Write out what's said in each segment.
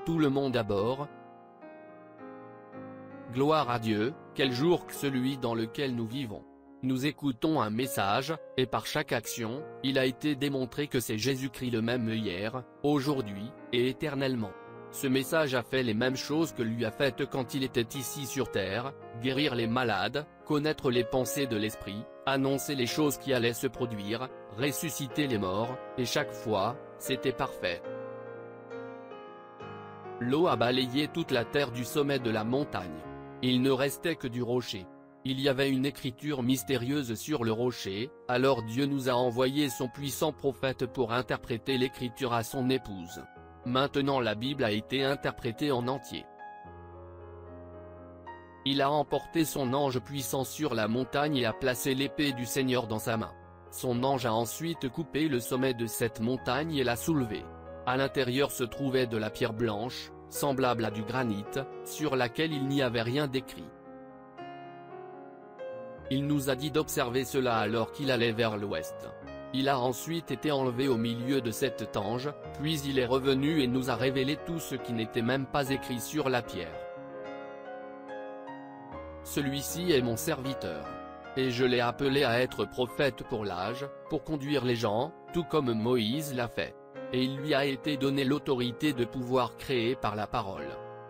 tout le monde à bord. Gloire à Dieu, quel jour que celui dans lequel nous vivons. Nous écoutons un message, et par chaque action, il a été démontré que c'est Jésus-Christ le même hier, aujourd'hui, et éternellement. Ce message a fait les mêmes choses que lui a faites quand il était ici sur terre, guérir les malades, connaître les pensées de l'esprit, annoncer les choses qui allaient se produire, ressusciter les morts, et chaque fois, c'était parfait. L'eau a balayé toute la terre du sommet de la montagne. Il ne restait que du rocher. Il y avait une écriture mystérieuse sur le rocher, alors Dieu nous a envoyé son puissant prophète pour interpréter l'écriture à son épouse. Maintenant la Bible a été interprétée en entier. Il a emporté son ange puissant sur la montagne et a placé l'épée du Seigneur dans sa main. Son ange a ensuite coupé le sommet de cette montagne et l'a soulevée. À l'intérieur se trouvait de la pierre blanche, semblable à du granit, sur laquelle il n'y avait rien d'écrit. Il nous a dit d'observer cela alors qu'il allait vers l'ouest. Il a ensuite été enlevé au milieu de cet ange, puis il est revenu et nous a révélé tout ce qui n'était même pas écrit sur la pierre. Celui-ci est mon serviteur. Et je l'ai appelé à être prophète pour l'âge, pour conduire les gens, tout comme Moïse l'a fait. Et il lui a été donné l'autorité de pouvoir créer par la parole.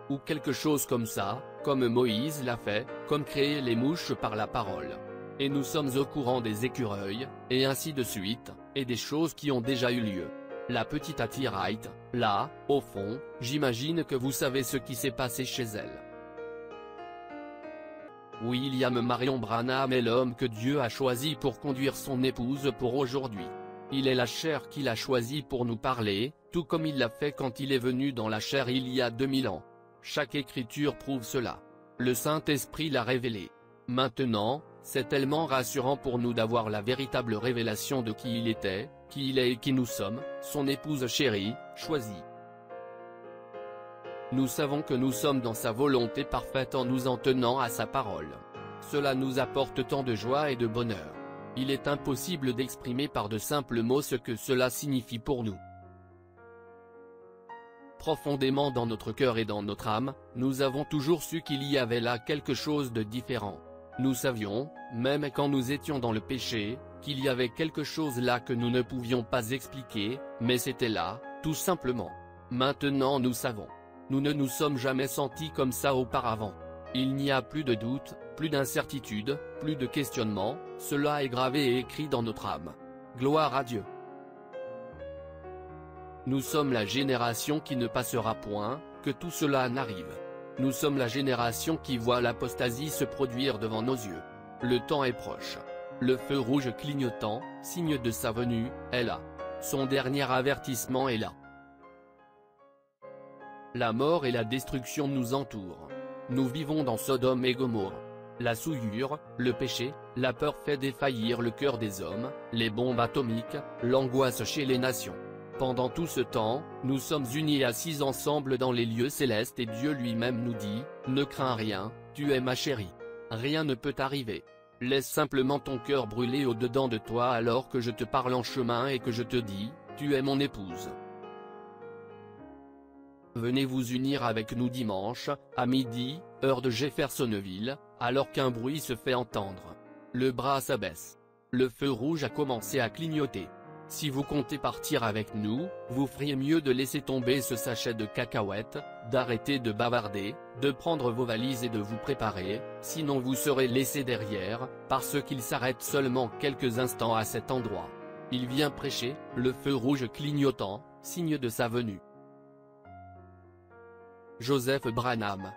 Ou quelque chose comme ça, comme Moïse l'a fait, comme créer les mouches par la parole. Et nous sommes au courant des écureuils, et ainsi de suite, et des choses qui ont déjà eu lieu. La petite Attirite, là, au fond, j'imagine que vous savez ce qui s'est passé chez elle. William Marion Branham est l'homme que Dieu a choisi pour conduire son épouse pour aujourd'hui. Il est la chair qu'il a choisie pour nous parler, tout comme il l'a fait quand il est venu dans la chair il y a 2000 ans. Chaque écriture prouve cela. Le Saint-Esprit l'a révélé. Maintenant, c'est tellement rassurant pour nous d'avoir la véritable révélation de qui il était, qui il est et qui nous sommes, son épouse chérie, choisie. Nous savons que nous sommes dans sa volonté parfaite en nous en tenant à sa parole. Cela nous apporte tant de joie et de bonheur. Il est impossible d'exprimer par de simples mots ce que cela signifie pour nous. Profondément dans notre cœur et dans notre âme, nous avons toujours su qu'il y avait là quelque chose de différent. Nous savions, même quand nous étions dans le péché, qu'il y avait quelque chose là que nous ne pouvions pas expliquer, mais c'était là, tout simplement. Maintenant nous savons. Nous ne nous sommes jamais sentis comme ça auparavant. Il n'y a plus de doute, plus d'incertitude, plus de questionnement, cela est gravé et écrit dans notre âme. Gloire à Dieu. Nous sommes la génération qui ne passera point, que tout cela n'arrive. Nous sommes la génération qui voit l'apostasie se produire devant nos yeux. Le temps est proche. Le feu rouge clignotant, signe de sa venue, est là. Son dernier avertissement est là. La mort et la destruction nous entourent. Nous vivons dans Sodome et Gomorrhe. La souillure, le péché, la peur fait défaillir le cœur des hommes, les bombes atomiques, l'angoisse chez les nations. Pendant tout ce temps, nous sommes unis et assis ensemble dans les lieux célestes et Dieu lui-même nous dit, « Ne crains rien, tu es ma chérie. Rien ne peut t'arriver. Laisse simplement ton cœur brûler au-dedans de toi alors que je te parle en chemin et que je te dis, tu es mon épouse. » Venez vous unir avec nous dimanche, à midi, heure de Jeffersonville, alors qu'un bruit se fait entendre. Le bras s'abaisse. Le feu rouge a commencé à clignoter. Si vous comptez partir avec nous, vous feriez mieux de laisser tomber ce sachet de cacahuètes, d'arrêter de bavarder, de prendre vos valises et de vous préparer, sinon vous serez laissés derrière, parce qu'il s'arrête seulement quelques instants à cet endroit. Il vient prêcher, le feu rouge clignotant, signe de sa venue. Joseph Branham.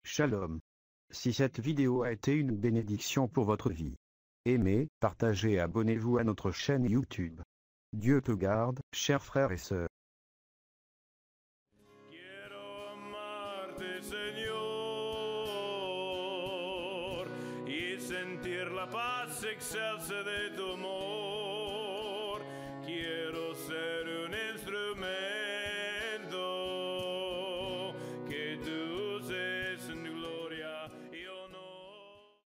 Shalom. Si cette vidéo a été une bénédiction pour votre vie, aimez, partagez et abonnez-vous à notre chaîne YouTube. Dieu te garde, chers frères et sœurs. Quiero amarte, Señor, y sentir la paz excelsa de tu amor.